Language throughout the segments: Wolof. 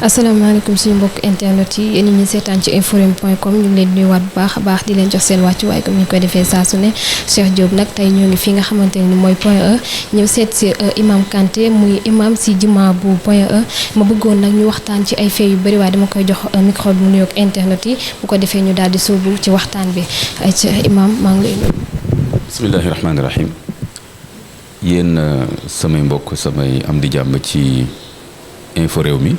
asalaamaaleykum suñu mbokk internet yi yéen ñi seetaan ci inform.com ñu ngi leen di nuyuwaat bu baax a baax di leen jox seen wàccuwaay comme ni ñu koy defee saa su ne Cheikh Diop nag tey ñoo ngi fi nga xamante ne mooy Point E ñëw seet si imam Kanté muy imam si juma bu Point E ma bëggoon nag ñu waxtaan ci ay fait yu bëri waaye dama koy jox micro bi mu nuyoog internet yi bu ko defee ñu daal di sóobu ci waxtaan bi ay ci imam maa ngi lay nuyu. bismillahi rahmaani rahim yéen samay mbokk samay am di jàmm ci info réew mi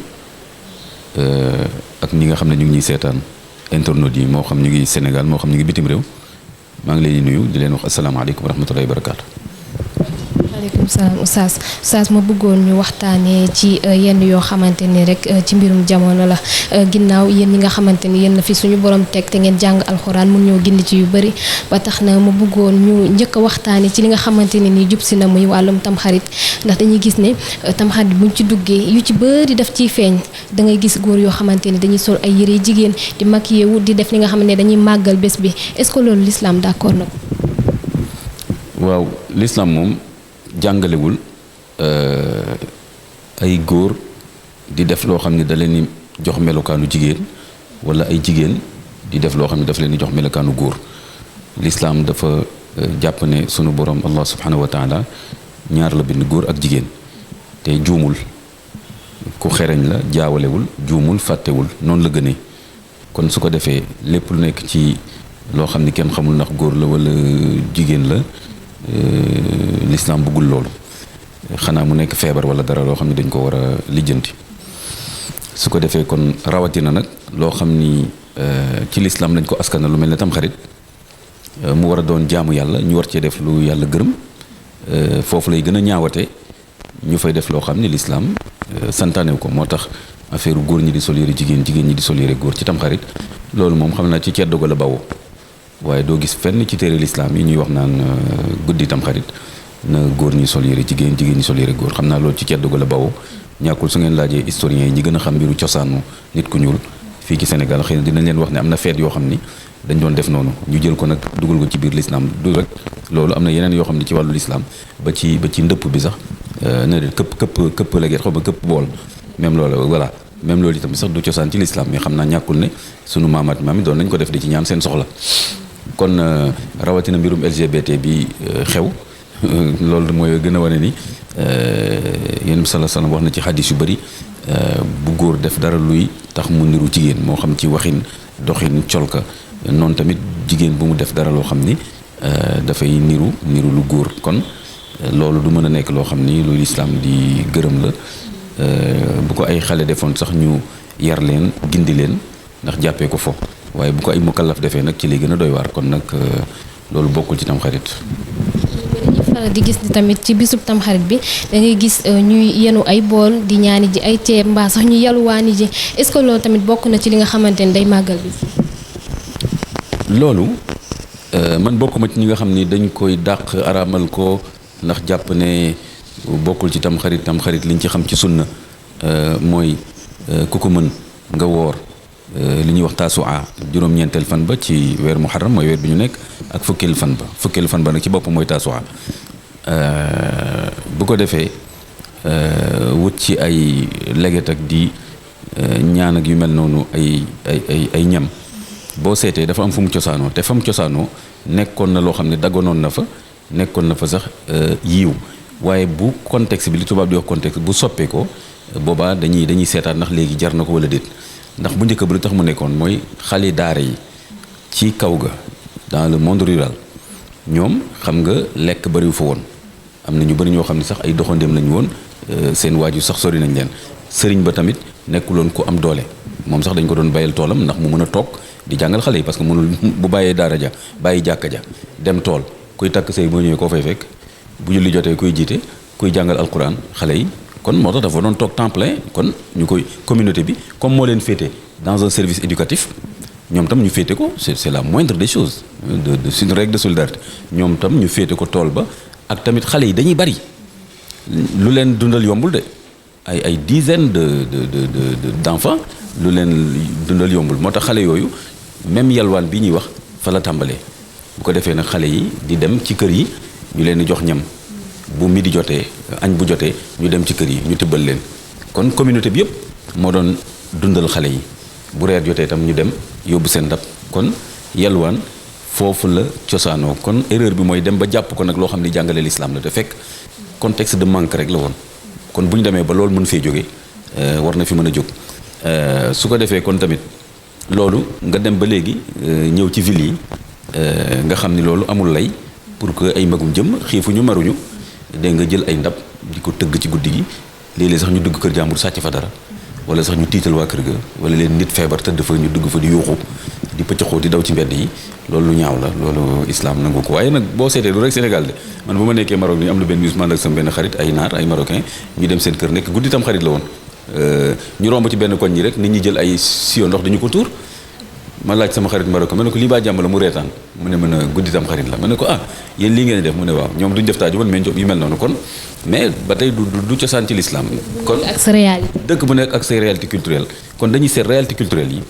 ak ñi nga xam ne ñu ngi ñuy seetaan internautes yi moo xam ñu ngi Sénégal moo xam ñu ngi bitim réew maa ngi leen di nuyu di leen wax asalaamaaleykum wa rahmatullahi wa barakaatu. waaleykum salaam Oustaz ma bëggoon ñu waxtaanee ci yenn yoo xamante ni rek ci mbirum jamono la ginnaaw yéen ñi nga xamante ni yéen na fi suñu borom teg te ngeen jàng alxuraan mun ñoo gindi ci yu bëri ba tax na ma bëggoon ñu njëkk a waxtaanee ci li nga xamante ne nii jub si na muy wàllum tamxarit ndax dañuy gis ne tamxarit buñ ci duggee yu ci bëri daf ciy feeñ da ngay gis góor yoo xamante ni dañuy sol ay yére jigéen di maquillé wu di def li nga xam ne dañuy màggal bés bi est-ce que loolu l'islam d'accord na ko. waaw l'islam moom jàngalewul ay góor di def loo xam ne da leen di jox melokaanu jigéen wala ay jigéen di def loo xam ne daf leen di jox melokaanu góor l'islam dafa jàpp ne sunu borom allah subhanahu wa taala ñaar la bind góor ak jigéen te juumul ku xereñ la jaawalewul juumul fàttewul noonu la gënee kon su ko defee lépp lu nekk ci loo xam ne kenn xamul ndax góor la wala jigéen la l'islam bëggul loolu xanaa mu nekk feebar wala dara loo xam ne dañ ko war a lijjanti su ko defee kon rawatina nag loo xam ni ci l'islam lañ ko askana lu mel ne tamxarit mu war a doon jaamu yàlla ñu war cee def lu yàlla gërëm foofu lay gën a ñaawate ñu fay def loo xam ne l'islam santaane ko moo tax affaire góor ñi di sol yére jigéen ñi di sol yére góor ci tamxarit loolu moom xam naa ci ceddo ga la bawoo waaye doo gis fenn ci téere l'islam yi ñuy wax naan guddi tamxarit na góor ñi sol yére jigéen ñi sol yére góor xam naa loolu ci ceddo ga la bawoo ñàkkul su ngeen laajee historiens yi ñi gën a xam mbiru cosaanu nit ku ñuul fii ci Sénégal xëy na dinañ leen wax ne am na feet yoo xam ni dañ doon def noonu ñu jël ko nag dugal ko ci biir l'islam du rek loolu am na yeneen yoo xam ne ci wàllu l'islam ba ci ndëpp bi sax ne de këpp la xaw ma këpp bool même loolu voilà même loolu itam sax du cosaan ci l'islam mais xam naa ñàkkul ne sunu maamaat maam yi doon nañ ko def di ci ñaan seen soxla kon rawatina mbirum LGBT bi xew loolu mooy gën a wane ni yéen bi sallallahu alayhi wasallam wax na ci xadis yu bëri bu góor def dara luy tax mu niru jigéen moo xam ci waxin doxin colka noonu tamit jigéen bu mu def dara loo xam ni dafay niru lu góor kon loolu du mën a nekk loo xam ni lu lislaam di gërëm la bu ko ay xale defoon sax ñu yar leen gindi leen ndax jàppee ko fo waaye bu ko ay mukallaf defee nag ci lay gën a doy waar kon nag loolu bokkul ci tamxarit. dañuy faral di gis ni tamit ci bisub tamxarit bi da ngay gis ñuy yenu ay bool di ñaani ji ay ceeb mbaa sax ñu yaluwaani ji est-ce que loolu tamit bokk na ci li nga xamante ni day màggal bi. loolu man bokkuma ci ñi nga xam ni dañ koy dàq araamal ko ndax jàpp ne bokkul ci tamxarit liñ ci xam ci sunna mooy ku ko mën nga woor li ñuy wax taasuwaa juróom-ñeenteel fan ba ci weer muharram mooy weer bi ñu nekk ak fukkeelu fan ba nag ci bopp mooy taasuwaa bu ko defee wut ci ay leget ak di ñaan ak yu mel noonu ay ñam boo seetee dafa am fu mu cosaanoo te fa mu cosaanoo nekkoon na loo xam ne dagganoon na fa nekkoon na fa sax yiiw waaye bu contexte bi li tubaab di wax contexte bu soppee ko boobaa dañuy seetaat ndax léegi jar na ko wala déet ndax bu njëkk ba lu tax mu nekkoon mooy xale daara yi ci kaw ga dans le monde rural ñoom xam nga lekk bariwu fa woon am na ñu bari ñoo xam ne sax ay doxandéem lañu woon seen waaju sax sori nañ leen sëriñ ba tamit nekkuloon ku am doole moom sax dañ ko doon bayal toolam ndax mu mën a toog di jàngal xale yi parce que mënul bu bàyyee daara ja bàyyi jàkka ja dem tool kuy takk sëy boo ñëwee koo fay fekk bu julli jotee kuy jiite kuy jàngal alquran xale yi kon moo tax dafa doon toog temps plein kon ñu koy communauté bi comme moo leen féete dans un service éducatif ñoom tam ñu féete ko c'est la moindre des choses c'est une règle de solidarité ñoom tam ñu féete ko tool ba ak tamit xale yi dañuy bari lu leen dundal yombul de ay dizaines d'enfants lu leen dundal yombul moo tax xale yooyu même yalwaan bi ñuy wax fa la tàmbalee bu ko defee nag xale yi di dem ci kër yi ñu leen di jox ñam bu midi jotee añ bu jotee ñu dem ci kër yi ñu tibbal leen kon communauté bi yëpp moo doon dundal xale yi bu reer jotee itam ñu dem yóbbu seen ndab kon yalwaan foofu la cosaanoo kon erreur bi mooy dem ba jàpp ko nag loo xam ni jàngale l'islam la te fekk contexte de manque rek la woon kon bu ñu demee ba loolu mën fee jóge war na fi mën a jóg su ko defee kon tamit loolu nga dem ba léegi ñëw ci ville yi nga xam ni loolu amul lay pour que ay magum jëm xiifuñu maruñu dégg nga jël ay ndab di ko tëgg ci guddi gi léeg-léeg sax ñu dugg kër jàmbur sàcc fa dara wala sax ñu tiital waa kër ga wala leen nit feebar tëdd fa ñu dugg fa di yuuxu di pëccëxoo di daw ci mbedd yi loolu lu ñaaw la loolu islam nangu ko waaye nag boo seetee du rek Sénégal de man bu ma nekkee Maroc ni am na benn musulman ak sama benn xarit ay naar ay marocain ñu dem seen kër nekk guddi tam xarit la woon ñu romb ci benn koñ ñi rek nit ñi jël ay siyo ndox dañu ko tuur ma laaj sama xarit marocain ma ne ko lii baa jàmm la mu reetaan mu ne mën a guddi tam xarit la ma ne ko yéen lii ngeen def mu ne waaw ñoom duñ def taaju man mais yu mel noonu kon mais ba tey du cosaan ci l'islam kon ak sa réalité dëkk bu nekk ak say réalité culturelle kon dañuy seet réalité culturelle yi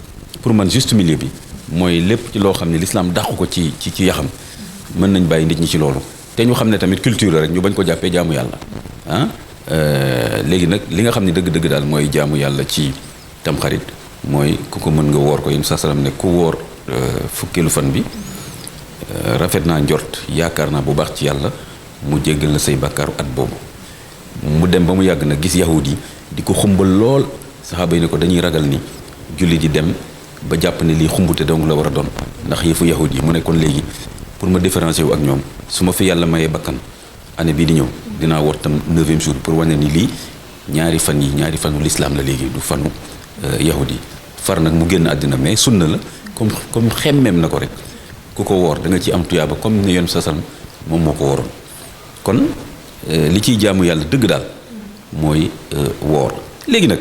pour man juste milieu bi mooy lépp ci loo xam ne l'islam dàqu ko ci yaxam mën nañ bàyyi nit ñi ci loolu te ñu xam ne tamit culture la rek ñu bañ ko jàppee jaamu yàlla léegi nag li nga xam ne dëgg-dëgg daal mooy jaamu yàlla ci tamxarit mooy ku ko mën nga woor ko yéen saa salaam ne ku woor fukkeelu fan bi rafet naa njort yaakaar naa bu baax ci yàlla mu jéggal la say bàkkaaru at boobu mu dem ba mu yàgg nag gis yahud yi di ko xumbal lool saxaaba yi ne ko dañuy ragal ni julli ji dem ba jàpp ne lii xumbute dong la war a doon ndax yëfu yahud yi mu ne kon léegi pour ma différencier wu ak ñoom su ma fi yàlla mayee bakkan année bii di ñëw dinaa woor tam 9e jour pour wane ni lii ñaari fanu l'islam la léegi du fanu yahudi far nag mu génn àddina mais sunna la comme xemmeem na ko rek ku ko woor da nga ci am tuyaaba comme ne yoon sasal moom moo ko wooroon kon li ciy jaamu yàlla dëgg daal mooy woor léegi nag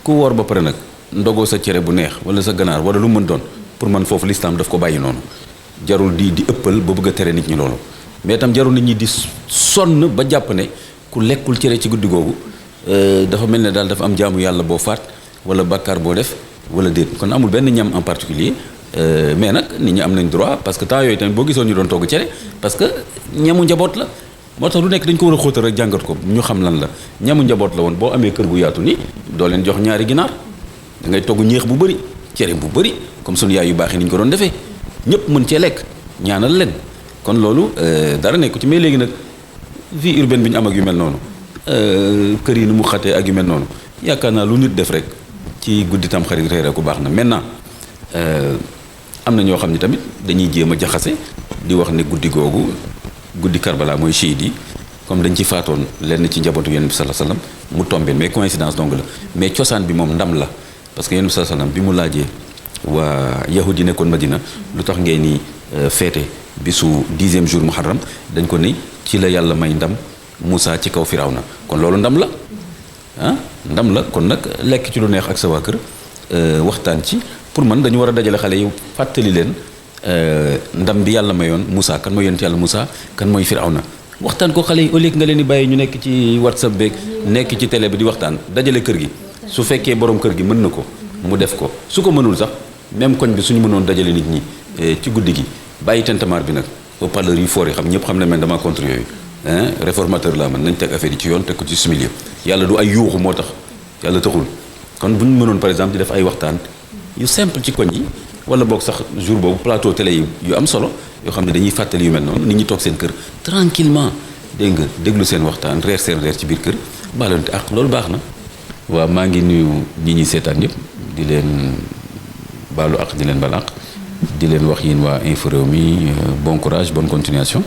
ku woor ba pare nag ndogoo sa cere bu neex wala sa ganaar wala lu mën doon pour man foofu l'islam daf ko bàyyi noonu jarul di ëppal ba bëgg a tere nit ñi loolu mais itam jarul nit ñi di sonn ba jàpp ne ku lekkul cere ci guddi googu dafa mel ne daal dafa am jaamu yàlla boo faat wala bàkkaar boo def wala déet kon amul benn ñam en particulier mais nag nit ñi am nañ droit parce que temps yooyu tamit boo gisoon ñu doon togg cere parce que ñamu njaboot la moo tax lu nekk dañ ko war a xóotal rek jàngat ko ñu xam lan la ñamu njaboot la woon boo amee kër gu yaatu ni doo leen jox ñaari ginaar da ngay togg ñeex bu bëri cere bu bëri comme sunu yaay yu baax yi ni ñu ko doon defee ñëpp mën cee lekk ñaanal leen kon loolu dara nekku ci mais léegi nag vie urbaine bi ñu am ak yu mel noonu kër yi nu mu xatee ak yu mel noonu yaakaar naa lu nit def rek ci guddi tam xarit reere ku baax na maintenant am na ñoo xam ne tamit dañuy jéem a jaxase di wax ne guddi googu guddi Karbala mooy chiite yi comme dañ ci faatoon lenn ci njabootu Yonent bi sallallahu alayhi wasallam mu tombé mais coïncidence donc la mais cosaan bi moom ndam la parce que Yonent bi sallallahu alayhi wasallam bi mu laajee waa yahud yi nekkoon Madina lu tax ngeen ni feete bisu 10e jour muharram dañ ko ni ci la yàlla may ndam Moussa ci kaw Firawna kon loolu ndam la ndam la kon nag lekk ci lu neex ak sa waa kër waxtaan ci pour man dañu war a dajale xale yi fàttali leen ndam bi yàlla mayoon Moussa kan mooy yonent yàlla Moussa kan mooy Firawna waxtaan ko xale yi au lieu nga leen di bàyyi ñu nekk ci WhatsApp beeg nekk ci télé bi di waxtaan dajale kër gi su fekkee borom kër gi mën na ko mu def ko su ko mënul sax même koñ bi suñu mënoon dajale nit ñi ci guddi gi bàyyi tentamar bi nag au parleur yu foor yi xam ñëpp xam ne man dama contre yooyu réformateur laa man nañ teg affaire yi ci yoon teg ko ci simili yàlla du ay yuuxu moo tax yàlla taxul kon bu ñu mënoon par exemple di def ay waxtaan yu simple ci koñ yi wala boog sax jour boobu plateau télé yi yu am solo yoo xam ne dañuy fàttali yu mel noonu nit ñi toog seen kër tranquillement dégg nga déglu seen waxtaan reer seen reer ci biir kër baalante ak loolu baax na waaw maa ngi nuyu ñi ñuy seetaan yëpp di leen baalu ak di leen bal ak di leen wax yéen waa Infos Rewmi bon courage bonne continuation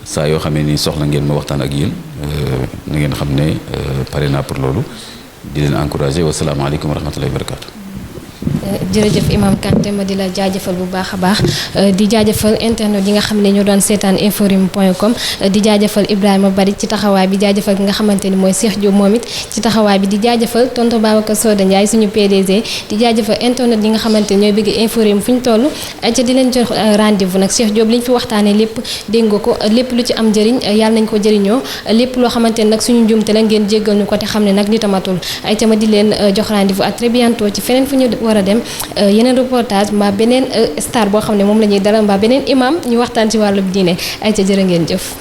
saa yoo xamee ni soxla ngeen ma waxtaan ak yéen na ngeen xam ne pare naa pour loolu di leen encourager wasalaamaaleykum wa rahmatullahi wa barakatu jërëjëf Imam Kanté ma di la jaajëfal bu baax a baax di jaajëfal internet yi nga xam ne ñoo doon seetaan inforum.com di jaajëfal Ibrahima Bari ci taxawaay bi jaajëfal ki nga xamante ni mooy Cheikh Diop moom it ci taxawaay bi di jaajëfal tonton Babacar Soda Ndiaye suñu PDG di jaajëfal internet yi nga xamante ni ñooy bëgg inforum fu ñu toll ca di leen jox rendez-vous nag Cheikh Diop li ñu fi waxtaanee lépp dégg nga ko lépp lu ci am njëriñ yàlla nañ ko jëriñoo lépp loo xamante ni nag suñu njuumte la ngeen jéggal ñu ko te xam ne nag nit amatul ca ma di leen jox rendez-vous à très bientôt ci feneen fu ñu war a dem yeneen reportage mbaa beneen star boo xam ne moom la ñuy dalal mbaa beneen imam ñu waxtaan ci wàllu diine ay ca jërë ngeen jëf